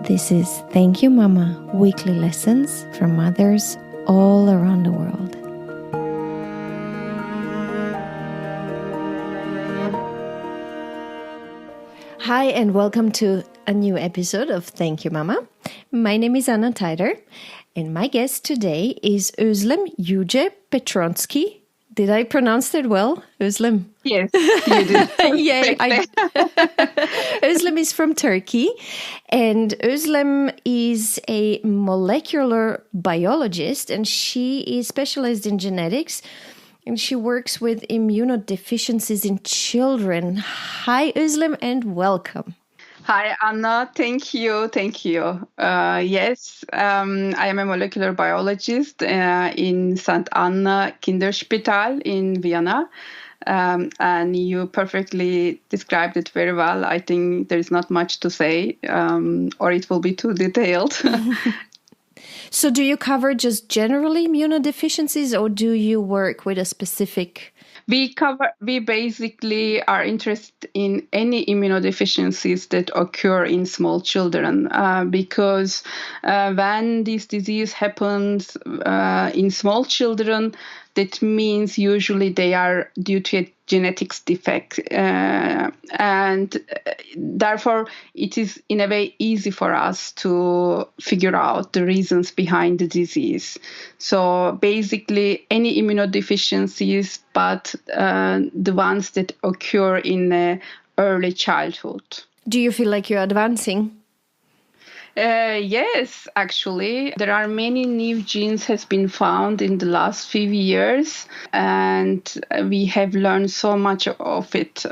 This is Thank You Mama, weekly lessons from mothers all around the world. Hi, and welcome to a new episode of Thank You Mama. My name is Anna Teider, and my guest today is Özlem Yüce Petronczki. Did I pronounce that well, Özlem? Yes, you did. Yay! Özlem is from Turkey, and Özlem is a molecular biologist, and she is specialized in genetics, and she works with immunodeficiencies in children. Hi, Özlem, and welcome. Hi, Anna. Thank you. Yes, I am a molecular biologist in St. Anna Kinderspital in Vienna. And you perfectly described it very well. I think there is not much to say, or it will be too detailed. So do you cover just generally immunodeficiencies, or do you work with a specific... We basically are interested in any immunodeficiencies that occur in small children because when this disease happens in small children, that means usually they are due to a genetics defect. And therefore, it is in a way easy for us to figure out the reasons behind the disease. So basically, any immunodeficiencies, but the ones that occur in early childhood. Do you feel like you're advancing? Yes, actually, there are many new genes has been found in the last few years, and we have learned so much of it.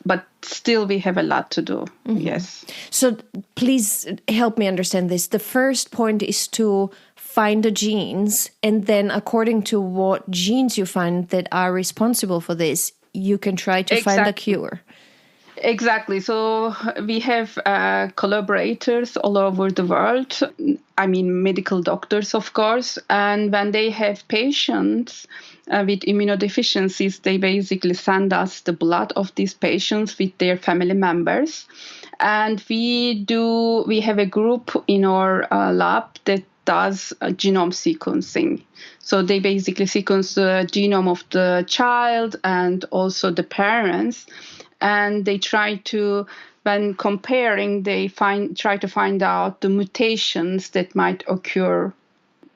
But still, we have a lot to do. Mm-hmm. Yes. So please help me understand this. The first point is to find the genes, and then according to what genes you find that are responsible for this, you can try to find a cure. Exactly. So we have collaborators all over the world. I mean, medical doctors, of course. And when they have patients with immunodeficiencies, they basically send us the blood of these patients with their family members. And we have a group in our lab that does genome sequencing. So they basically sequence the genome of the child and also the parents. And they try to, when comparing, try to find out the mutations that might occur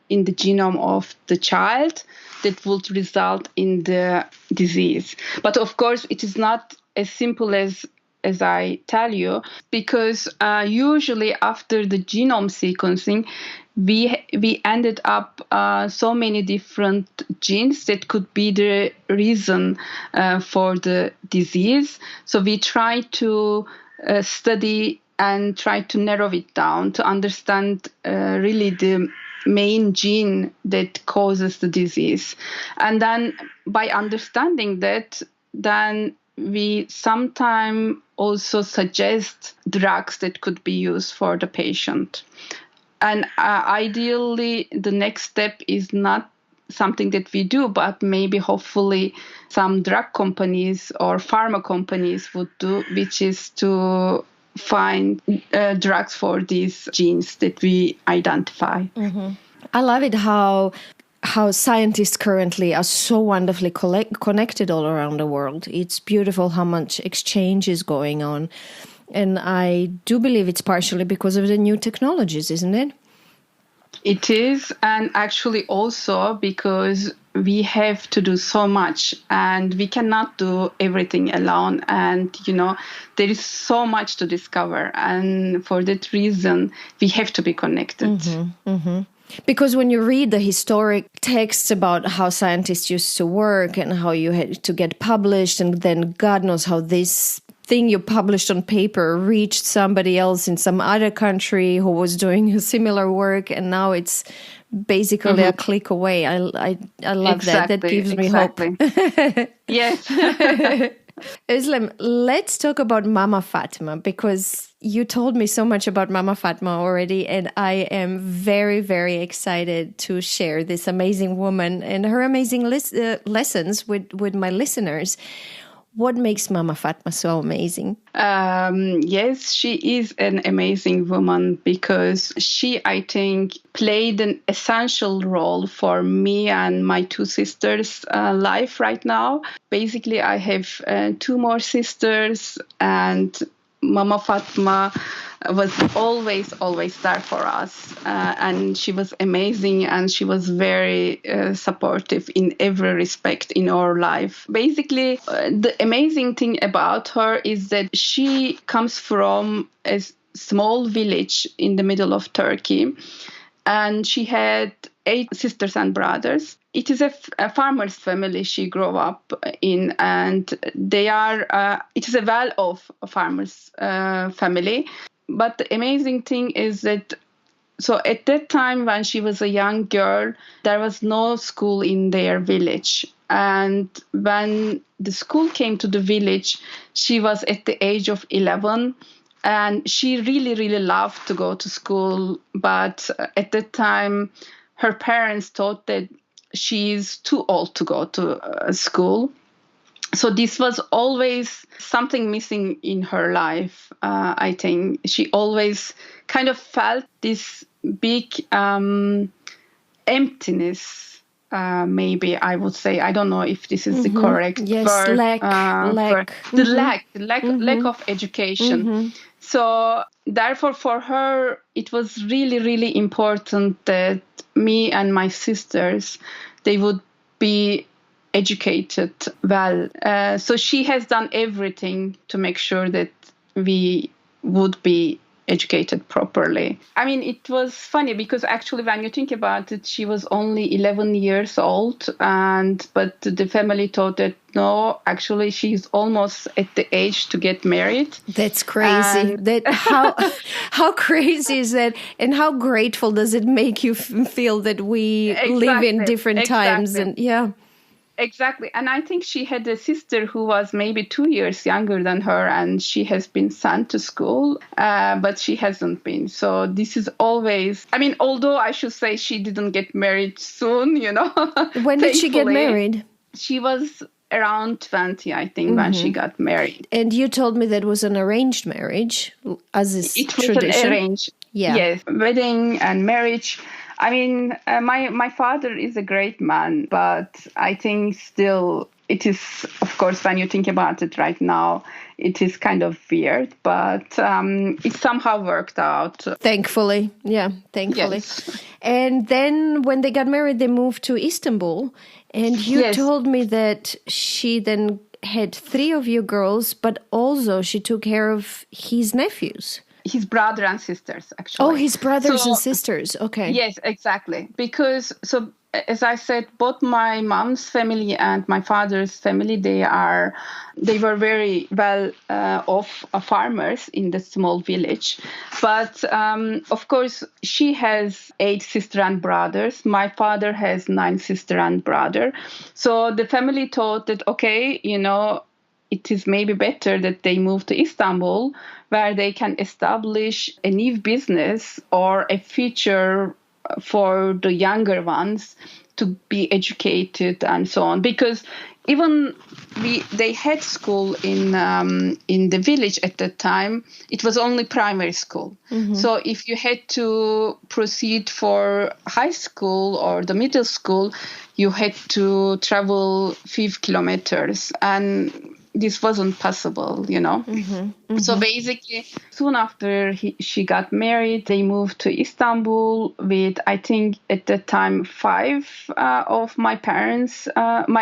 in the genome of the child that would result in the disease. But of course, it is not as simple as I tell you, because usually after the genome sequencing, we ended up so many different genes that could be the reason for the disease. So we try to study and try to narrow it down to understand really the main gene that causes the disease. And then by understanding that, then we sometimes also suggest drugs that could be used for the patient. And ideally, the next step is not something that we do, but maybe hopefully some drug companies or pharma companies would do, which is to find drugs for these genes that we identify. Mm-hmm. I love it how scientists currently are so wonderfully connected all around the world. It's beautiful how much exchange is going on. And I do believe it's partially because of the new technologies, isn't it? It is, and actually also because we have to do so much and we cannot do everything alone. And, there is so much to discover. And for that reason, we have to be connected. Mm-hmm, mm-hmm. Because when you read the historic texts about how scientists used to work and how you had to get published, and then God knows how this thing you published on paper reached somebody else in some other country who was doing similar work, and now it's basically a click away. I love that. That gives me hope. Yes. Özlem, let's talk about Mama Fatma, because you told me so much about Mama Fatma already, and I am very, very excited to share this amazing woman and her amazing lessons with my listeners. What makes Mama Fatma so amazing? Yes, she is an amazing woman because she, I think, played an essential role for me and my two sisters' life right now. Basically, I have two more sisters, and Mama Fatma was always there for us. And she was amazing, and she was very supportive in every respect in our life. Basically, the amazing thing about her is that she comes from a small village in the middle of Turkey, and she had 8 sisters and brothers. It is a farmer's family she grew up in, and they are. It is a well-off farmer's family. But the amazing thing is that, so at that time when she was a young girl, there was no school in their village. And when the school came to the village, she was at the age of 11. And she really, really loved to go to school. But at that time, her parents thought that she's too old to go to school. So this was always something missing in her life. I think she always kind of felt this big emptiness. Maybe I would say, I don't know if this is the correct word. Lack. The lack of education. So therefore, for her, it was really, really important that me and my sisters, they would be educated well. So she has done everything to make sure that we would be educated properly. I mean, it was funny because actually when you think about it, she was only 11 years old, but the family thought that no, actually she's almost at the age to get married. That's crazy. How crazy is that? And how grateful does it make you feel that we live in different times? And yeah. Exactly. And I think she had a sister who was maybe 2 years younger than her, and she has been sent to school, but she hasn't been. So this is always, I mean, although I should say she didn't get married soon, you know. When did she get married? She was around 20, I think, when she got married. And you told me that was an arranged marriage, as is tradition. It was an arranged, yes, wedding and marriage. I mean, my father is a great man, but I think still it is, of course, when you think about it right now, it is kind of weird, but it somehow worked out. Thankfully. Yeah, thankfully. Yes. And then when they got married, they moved to Istanbul. And you told me that she then had 3 of you girls, but also she took care of his nephews. His brother and sisters, actually. Oh, his brothers and sisters. Okay. Yes, exactly. Because, so as I said, both my mom's family and my father's family, they were very well off farmers in the small village. But of course, she has 8 sisters and brothers. My father has 9 sisters and brother. So the family thought that, okay, you know, it is maybe better that they move to Istanbul, where they can establish a new business or a future for the younger ones to be educated and so on. Because even they had school in the village at that time, it was only primary school. So if you had to proceed for high school or the middle school, you had to travel 5 kilometers, and this wasn't possible, you know. So basically, soon after she got married, they moved to Istanbul with, I think at that time, 5 of my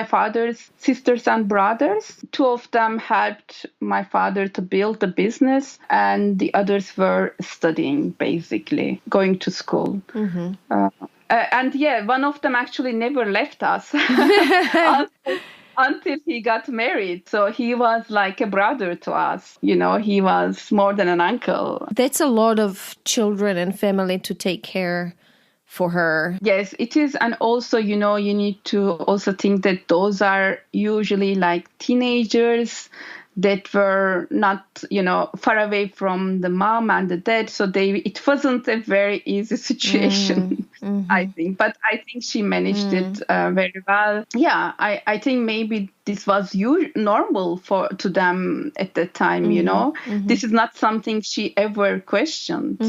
father's sisters and brothers. 2 of them helped my father to build the business, and the others were studying, basically, going to school. And yeah, one of them actually never left us. Until he got married. So he was like a brother to us. You know, he was more than an uncle. That's a lot of children and family to take care for her. Yes, it is. And also, you know, you need to also think that those are usually like teenagers. that were not, far away from the mom and the dad. So it wasn't a very easy situation, I think. But I think she managed it very well. Yeah, I think maybe this was normal to them at that time, This is not something she ever questioned.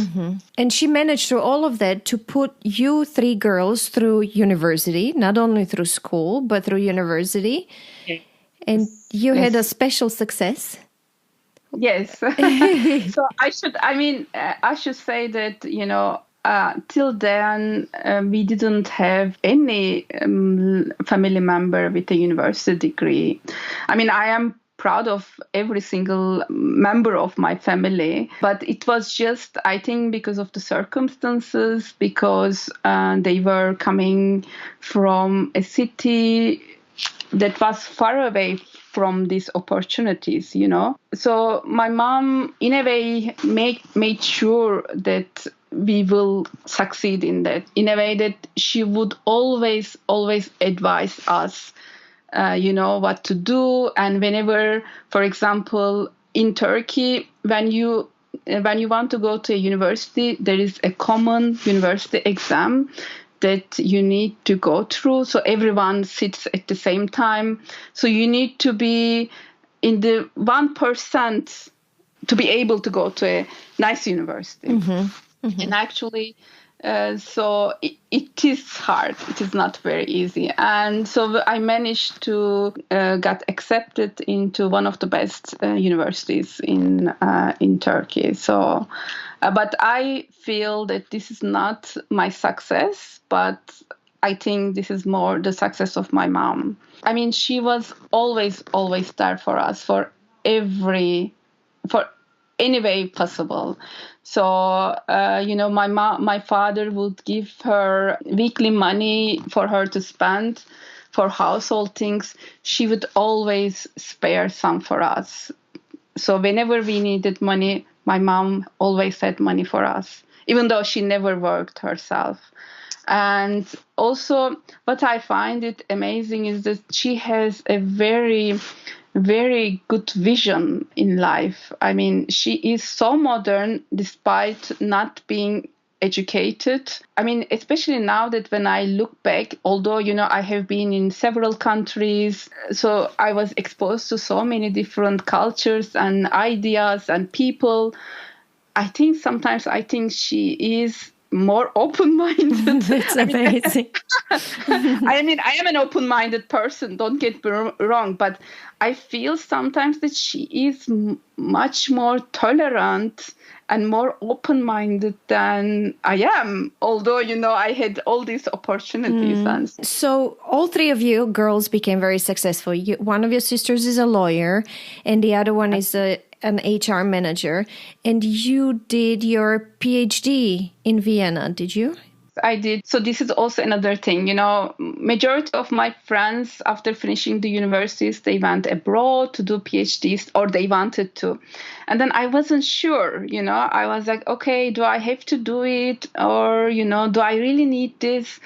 And she managed through all of that to put you 3 girls through university, not only through school, but through university. Yes. And you had a special success. Yes. So I should say that, till then, we didn't have any family member with a university degree. I mean, I am proud of every single member of my family, but it was just, I think, because of the circumstances, because they were coming from a city that was far away from these opportunities, So my mom, in a way, made sure that we will succeed in that, in a way that she would always advise us, what to do. And whenever, for example, in Turkey, when you want to go to a university, there is a common university exam that you need to go through. So everyone sits at the same time. So you need to be in the 1% to be able to go to a nice university. And actually, so it is hard. It is not very easy. And so I managed to get accepted into one of the best universities in Turkey. So, but I feel that this is not my success, but I think this is more the success of my mom. I mean, she was always there for us, for any way possible. So, my father would give her weekly money for her to spend for household things. She would always spare some for us. So whenever we needed money, my mom always had money for us, even though she never worked herself. And also, what I find it amazing is that she has a very, very good vision in life. I mean, she is so modern despite not being educated. I mean, especially now that when I look back, although, I have been in several countries, so I was exposed to so many different cultures and ideas and people. I think she is more open-minded. That's amazing. I mean, I am an open-minded person, don't get me wrong, but I feel sometimes that she is much more tolerant and more open-minded than I am, although, I had all these opportunities. So all 3 of you girls became very successful. One of your sisters is a lawyer, and the other one is an HR manager. And you did your PhD in Vienna, did you? I did. So this is also another thing, majority of my friends, after finishing the universities, they went abroad to do PhDs, or they wanted to. And then I wasn't sure, I was like, okay, do I have to do it? Or, do I really need this?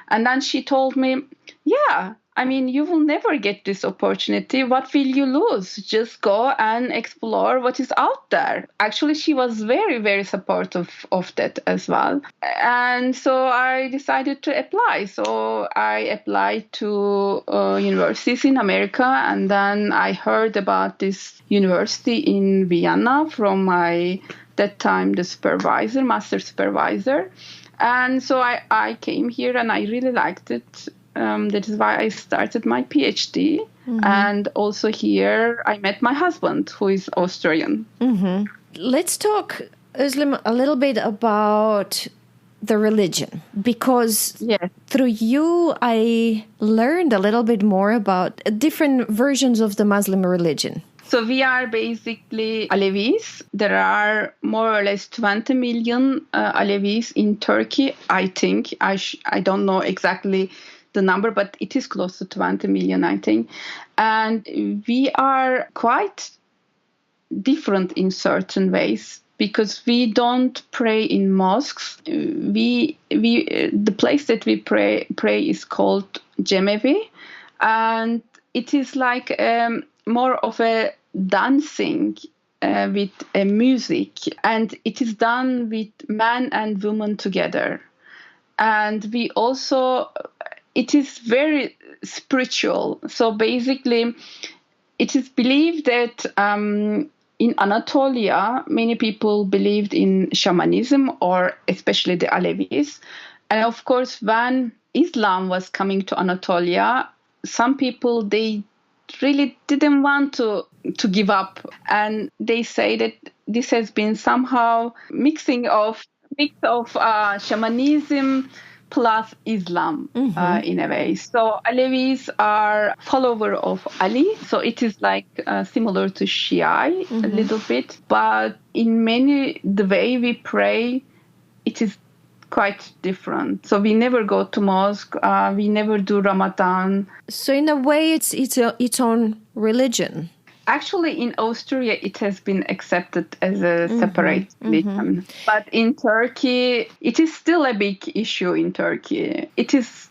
And then she told me, yeah, I mean, you will never get this opportunity. What will you lose? Just go and explore what is out there. Actually, she was very, very supportive of that as well. And so I decided to apply. So I applied to universities in America. And then I heard about this university in Vienna from that time, the master supervisor. And so I came here and I really liked it. That is why I started my PhD. And also here I met my husband, who is Austrian. Let's talk, Özlem, a little bit about the religion, because through you I learned a little bit more about different versions of the Muslim religion. So we are basically Alevis. There are more or less 20 million Alevis in Turkey, I think. I don't know exactly the number, but it is close to 20 million, I think. And we are quite different in certain ways because we don't pray in mosques. The place that we pray is called Cemevi, and it is like more of a dancing with music, and it is done with man and woman together. And we also, it is very spiritual. So basically, it is believed that in Anatolia, many people believed in shamanism, or especially the Alevis. And of course, when Islam was coming to Anatolia, some people, they really didn't want to give up. And they say that this has been somehow mix of shamanism plus Islam in a way. So Alevis are follower of Ali. So it is like similar to Shia a little bit. But in the way we pray, it is quite different. So we never go to mosque. We never do Ramadan. So in a way, it's its own religion. Actually, in Austria, it has been accepted as a separate religion. But in Turkey, it is still a big issue in Turkey.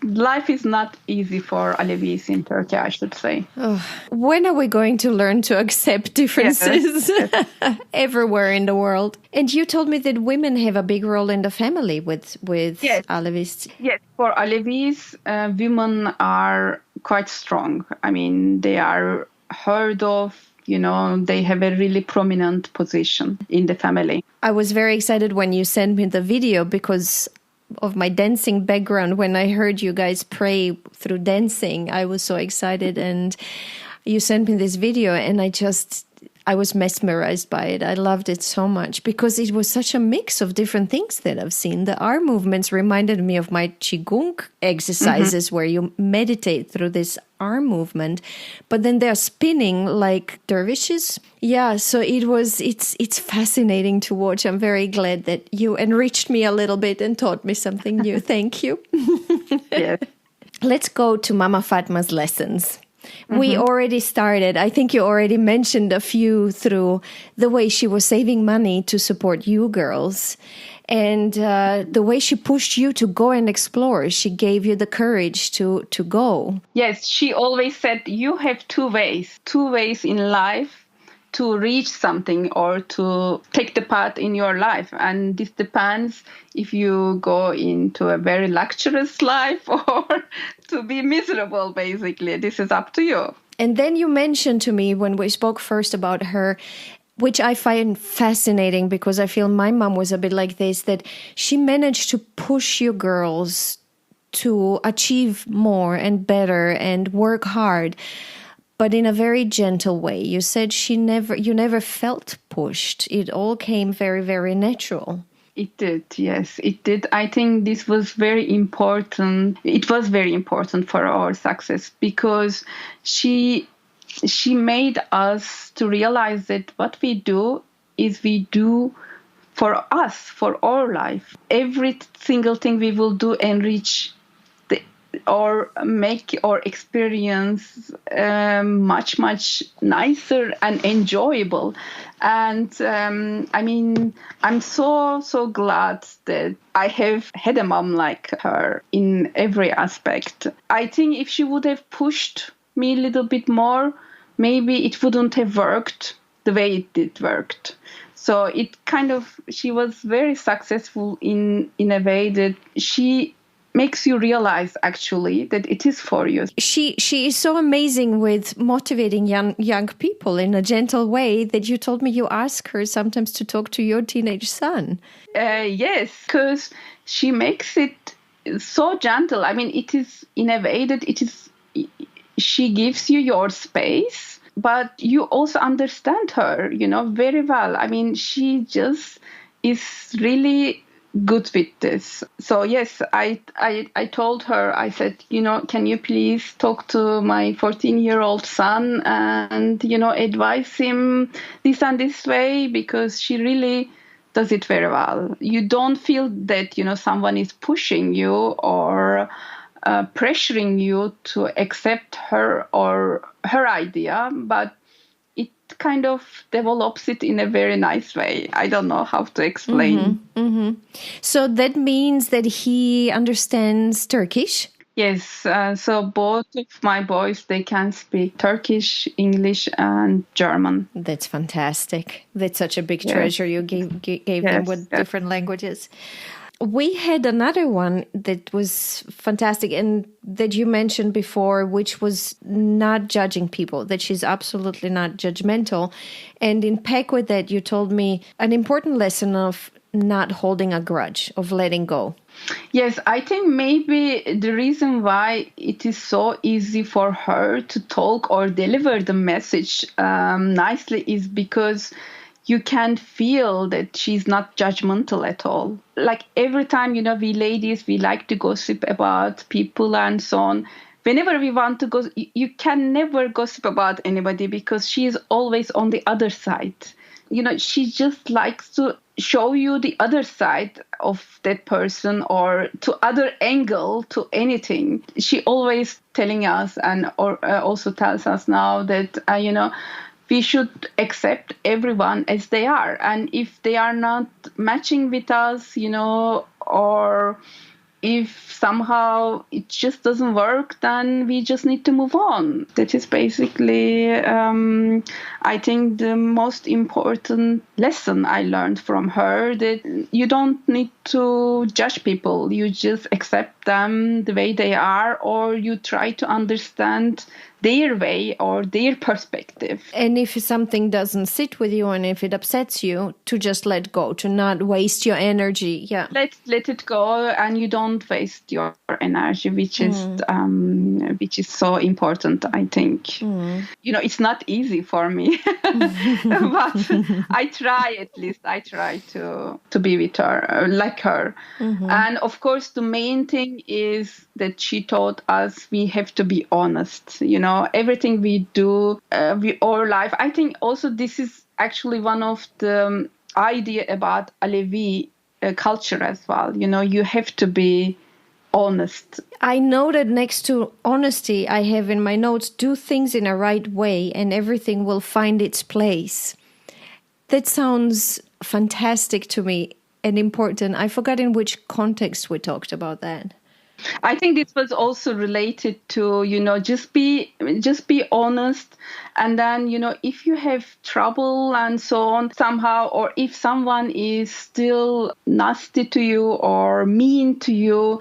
Life is not easy for Alevis in Turkey, I should say. Oh, when are we going to learn to accept differences everywhere in the world? And you told me that women have a big role in the family with yes. Alevis. Yes, for Alevis, women are quite strong. I mean, they are heard of, they have a really prominent position in the family. I was very excited when you sent me the video because of my dancing background. When I heard you guys pray through dancing, I was so excited, and you sent me this video, and I was mesmerized by it. I loved it so much because it was such a mix of different things that I've seen. The arm movements reminded me of my Qigong exercises where you meditate through this arm movement, but then they're spinning like dervishes. Yeah, so it's fascinating to watch. I'm very glad that you enriched me a little bit and taught me something new. Thank you. Yes. Let's go to Mama Fatma's lessons. We already started. I think you already mentioned a few through the way she was saving money to support you girls and the way she pushed you to go and explore. She gave you the courage to go. Yes, she always said you have two ways in life to reach something or to take the path in your life. And this depends if you go into a very luxurious life or to be miserable, basically. This is up to you. And then you mentioned to me when we spoke first about her, which I find fascinating because I feel my mom was a bit like this, that she managed to push you girls to achieve more and better and work hard, but in a very gentle way. You said you never felt pushed. It all came very, very natural. It did, yes, it did. I think this was very important. It was very important for our success because she made us to realize that what we do is we do for us, for our life. Every single thing we will do enrich or make our experience much, much nicer and enjoyable. And I'm so glad that I have had a mom like her in every aspect. I think if she would have pushed me a little bit more, maybe it wouldn't have worked the way it did worked. So she was very successful in a way that she makes you realize actually that it is for you. She is so amazing with motivating young people in a gentle way that you told me you ask her sometimes to talk to your teenage son. Yes, because she makes it so gentle. I mean, it is in a way that she gives you your space, but you also understand her, very well. I mean, she just is really good with this. So yes, I told her, I said, can you please talk to my 14-year-old son and, advise him this and this way, because she really does it very well. You don't feel that, someone is pushing you or pressuring you to accept her or her idea, but it kind of develops it in a very nice way. I don't know how to explain. So that means that he understands Turkish? Yes, so both of my boys, they can speak Turkish, English, and German. That's fantastic. That's such a big Yes, treasure you gave them yes, with yes. different languages. We had another one that was fantastic and that you mentioned before, which was not judging people, that she's absolutely not judgmental. And in pack with that, you told me an important lesson of not holding a grudge, of letting go. Yes, I think maybe the reason why it is so easy for her to talk or deliver the message nicely is because you can feel that she's not judgmental at all. Like every time, we ladies, we like to gossip about people and so on. Whenever we want to go, you can never gossip about anybody because she is always on the other side. She just likes to show you the other side of that person or to other angle to anything. She always telling us and or also tells us now that we should accept everyone as they are, and if they are not matching with us, or if somehow it just doesn't work, then we just need to move on. That is basically, I think, the most important lesson I learned from her, that you don't need to judge people. You just accept them the way they are, or you try to understand their way or their perspective. And if something doesn't sit with you and if it upsets you, to just let go, to not waste your energy. Yeah. Let it go, and you don't waste your energy, which is so important, I think. It's not easy for me, but I try, at least I try to be with her, like her. And of course, the main thing is that she taught us we have to be honest. Everything we do, our life. I think also this is actually one of the idea about Alevi culture as well. You have to be honest. I know that next to honesty, I have in my notes, do things in a right way and everything will find its place. That sounds fantastic to me and important. I forgot in which context we talked about that. I think this was also related to, just be honest. And then, if you have trouble and so on somehow, or if someone is still nasty to you or mean to you,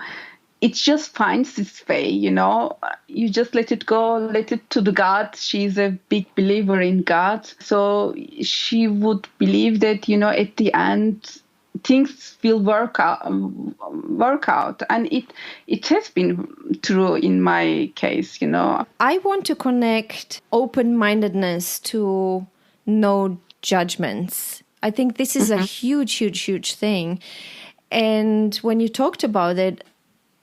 it just finds its way, you just let it go, let it to the God. She's a big believer in God. So she would believe that, at the end, things will work out, and it has been true in my case. I want to connect open-mindedness to no judgments. I think this is a huge thing. And when you talked about it,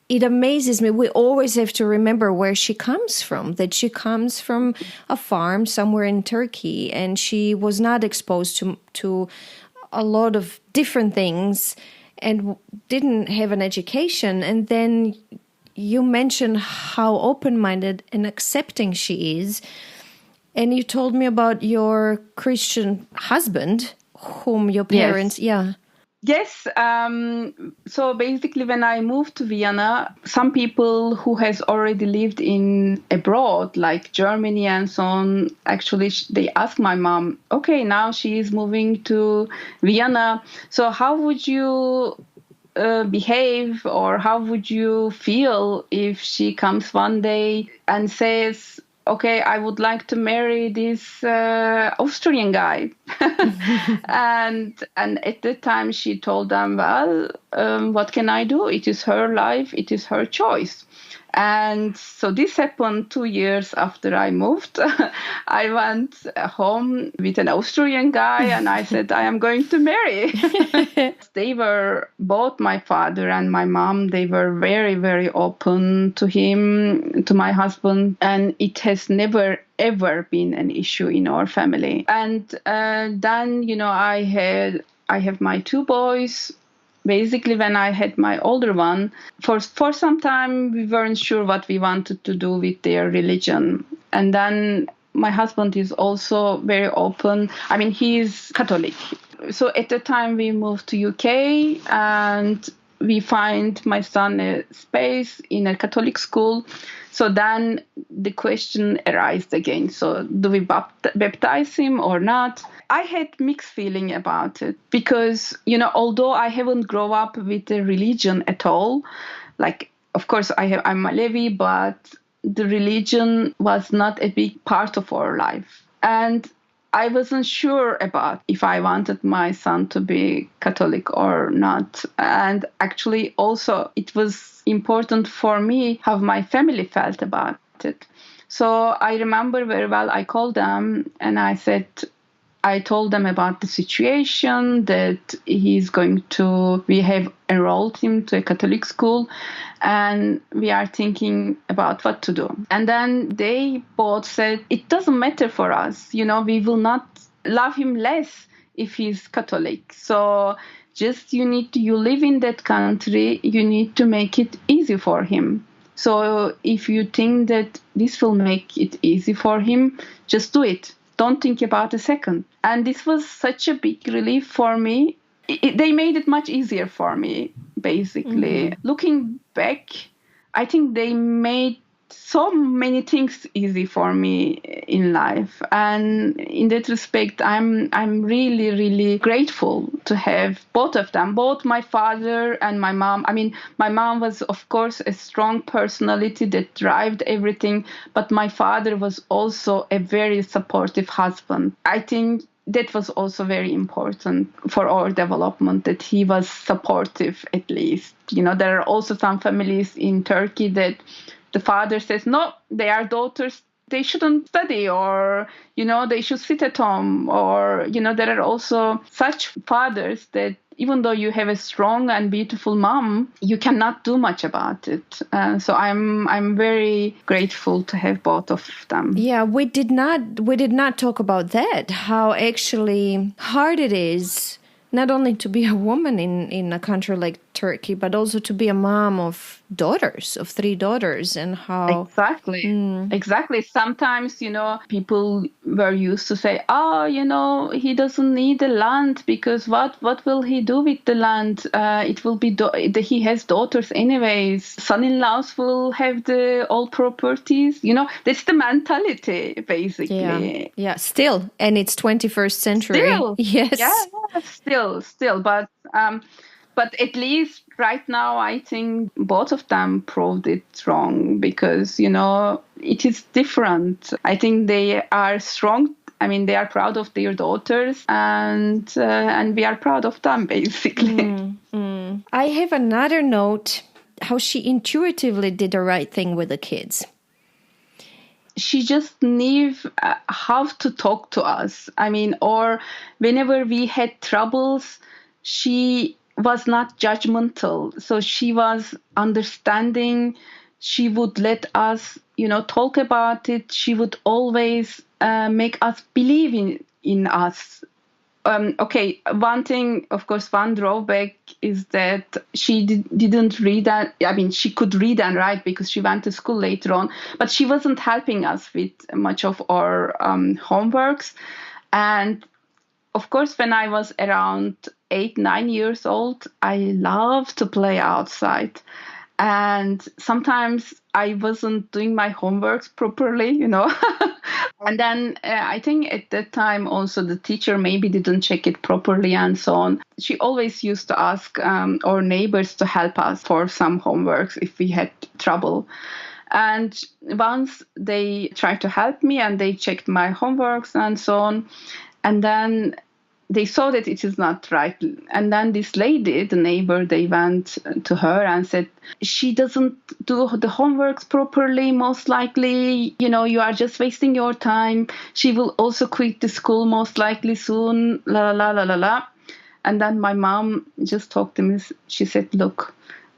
it amazes me. We always have to remember where she comes from, that she comes from a farm somewhere in Turkey, and she was not exposed to a lot of different things and didn't have an education. And then you mentioned how open-minded and accepting she is. And you told me about your Christian husband, whom your parents, Yes. So basically, when I moved to Vienna, some people who has already lived in abroad, like Germany and so on, actually they asked my mom, okay, now she is moving to Vienna. So how would you behave, or how would you feel if she comes one day and says, okay, I would like to marry this Austrian guy. and at the time she told them, well, what can I do? It is her life. It is her choice. And so this happened 2 years after I moved. I went home with an Austrian guy and I said, I am going to marry. They were, both my father and my mom, they were very, very open to him, to my husband. And it has never, ever been an issue in our family. And then, I have my 2 boys. Basically, when I had my older one, for some time, we weren't sure what we wanted to do with their religion. And then my husband is also very open. He is Catholic. So at the time we moved to UK, and we find my son a space in a Catholic school. So then the question arises again. So do we baptize him or not? I had mixed feeling about it because, although I haven't grown up with a religion at all, like, of course, I'm Alevi, but the religion was not a big part of our life. And I wasn't sure about if I wanted my son to be Catholic or not. And actually, also, it was important for me how my family felt about it. So I remember very well, I called them and I told them about the situation, that we have enrolled him to a Catholic school and we are thinking about what to do. And then they both said, it doesn't matter for us. We will not love him less if he's Catholic. So just you live in that country, you need to make it easy for him. So if you think that this will make it easy for him, just do it. Don't think about a second. And this was such a big relief for me. They made it much easier for me, basically. Mm-hmm. Looking back, I think they made so many things easy for me in life. And in that respect, I'm really, really grateful to have both of them, both my father and my mom. I mean, my mom was, of course, a strong personality that drove everything, but my father was also a very supportive husband. I think that was also very important for our development, that he was supportive at least. There are also some families in Turkey that the father says, no, they are daughters, they shouldn't study, or, they should sit at home. Or, there are also such fathers that even though you have a strong and beautiful mom, you cannot do much about it. So I'm very grateful to have both of them. Yeah, we did not talk about that, how actually hard it is not only to be a woman in a country like Turkey, but also to be a mom of 3 daughters, and how... Exactly. Sometimes, people were used to say, he doesn't need the land because what will he do with the land? It will be, he has daughters anyways. Son-in-laws will have all properties. That's the mentality, basically. Yeah, still. And it's 21st century. Still. Yes. Yeah, still. But at least right now, I think both of them proved it wrong because, it is different. I think they are strong. I mean, they are proud of their daughters and we are proud of them, basically. I have another note, how she intuitively did the right thing with the kids. She just knew how to talk to us. I mean, or whenever we had troubles, she was not judgmental. So she was understanding. She would let us, talk about it. She would always make us believe in us. Okay, one thing, of course, one drawback is that she didn't read. She could read and write because she went to school later on, but she wasn't helping us with much of our homeworks. And of course, when I was around 8-9 years old, I loved to play outside. And sometimes I wasn't doing my homeworks properly, And then I think at that time also the teacher maybe didn't check it properly and so on. She always used to ask our neighbors to help us for some homeworks if we had trouble. And once they tried to help me and they checked my homeworks and so on. And then they saw that it is not right. And then this lady, the neighbor, they went to her and said, she doesn't do the homeworks properly, most likely. You are just wasting your time. She will also quit the school most likely soon, la la la la la. And then my mom just talked to me. She said, look,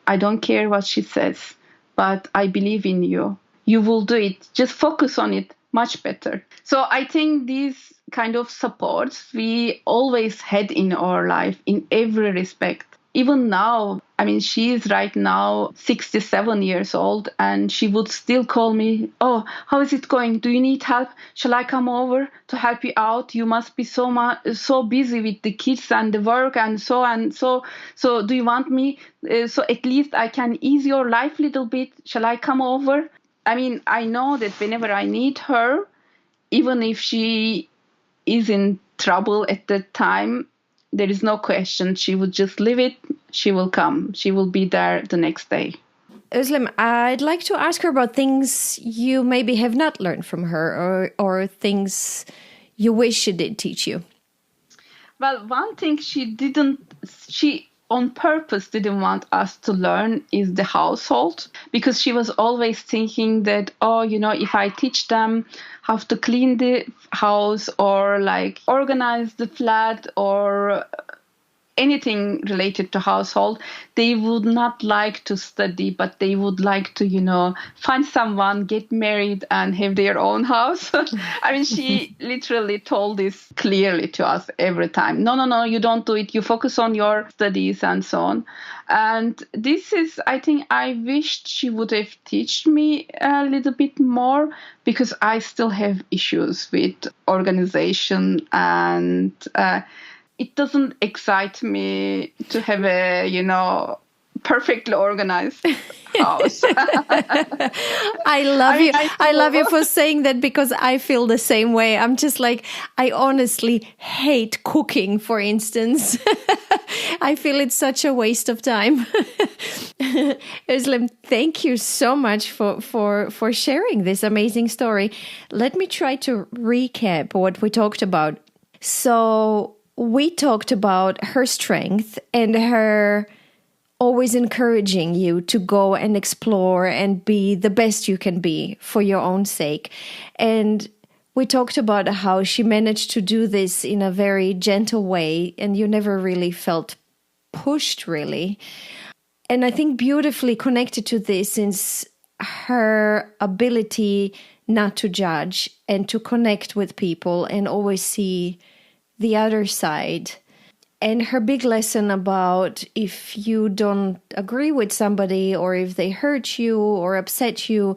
I don't care what she says, but I believe in you. You will do it. Just focus on it much better. So I think these kind of supports we always had in our life in every respect. Even now, I mean, she is right now 67 years old, and she would still call me, "Oh, how is it going? Do you need help? Shall I come over to help you out? You must be so busy with the kids and the work and so and so. So do you want me? So at least I can ease your life a little bit. Shall I come over?" I mean, I know that whenever I need her, even if she is in trouble at that time, there is no question. She would just leave it. She will come. She will be there the next day. Özlem, I'd like to ask her about things you maybe have not learned from her, or things you wish she did teach you. Well, one thing she on purpose didn't want us to learn is the household, because she was always thinking that, if I teach them how to clean the house or like organize the flat or anything related to household, they would not like to study, but they would like to, find someone, get married and have their own house. I mean, she literally told this clearly to us every time. No, you don't do it. You focus on your studies and so on. And this is, I think, I wished she would have taught me a little bit more, because I still have issues with organization, and it doesn't excite me to have a, perfectly organized house. I love you for saying that, because I feel the same way. I'm just like, I honestly hate cooking, for instance. I feel it's such a waste of time. Özlem, thank you so much for sharing this amazing story. Let me try to recap what we talked about. So we talked about her strength and her always encouraging you to go and explore and be the best you can be for your own sake. And we talked about how she managed to do this in a very gentle way, and you never really felt pushed, really. And I think beautifully connected to this is her ability not to judge and to connect with people and always see the other side. And her big lesson about, if you don't agree with somebody, or if they hurt you or upset you,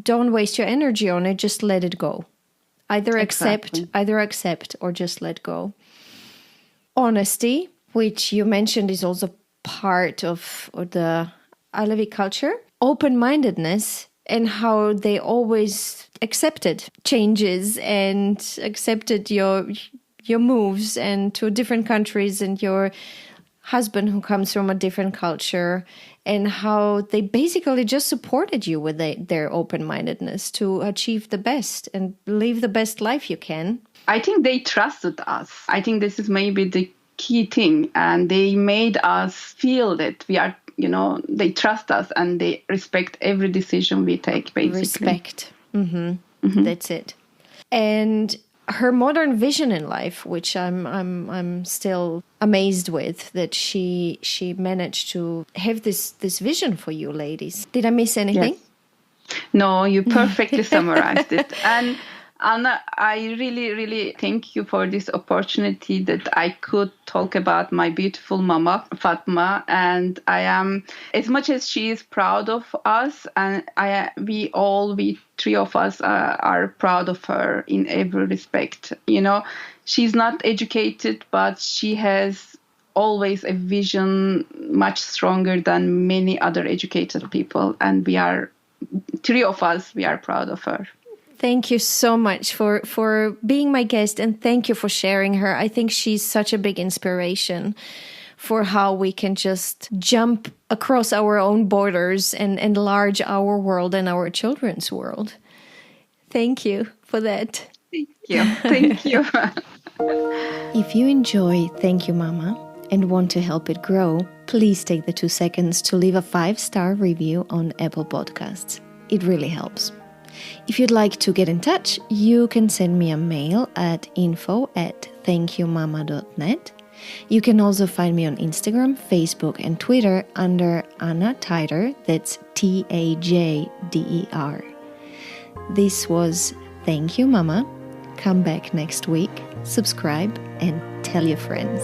don't waste your energy on it. Just let it go. Either accept or just let go. Honesty, which you mentioned is also part of the Alevi culture. Open-mindedness, and how they always accepted changes and accepted your moves and to different countries, and your husband who comes from a different culture, and how they basically just supported you with their open-mindedness to achieve the best and live the best life you can. I think they trusted us. I think this is maybe the key thing. And they made us feel that we are, they trust us and they respect every decision we take, basically. Respect. Mm-hmm. Mm-hmm. That's it. And her modern vision in life, which I'm still amazed with, that she managed to have this vision for you ladies. Did I miss anything? Yes. No, you perfectly summarized it. And Anna, I really, really thank you for this opportunity that I could talk about my beautiful mama, Fatma. And I am, as much as she is proud of us, and we three of us are proud of her in every respect. She's not educated, but she has always a vision much stronger than many other educated people. And three of us, we are proud of her. Thank you so much for being my guest, and thank you for sharing her. I think she's such a big inspiration for how we can just jump across our own borders and enlarge our world and our children's world. Thank you for that. Thank you. Thank you. If you enjoy Thank You Mama and want to help it grow, please take the 2 seconds to leave a 5-star review on Apple Podcasts. It really helps. If you'd like to get in touch, you can send me a mail at info@thankyoumama.net. You can also find me on Instagram, Facebook, and Twitter under Anna Teider, that's Tajder. This was Thank You Mama. Come back next week, subscribe, and tell your friends.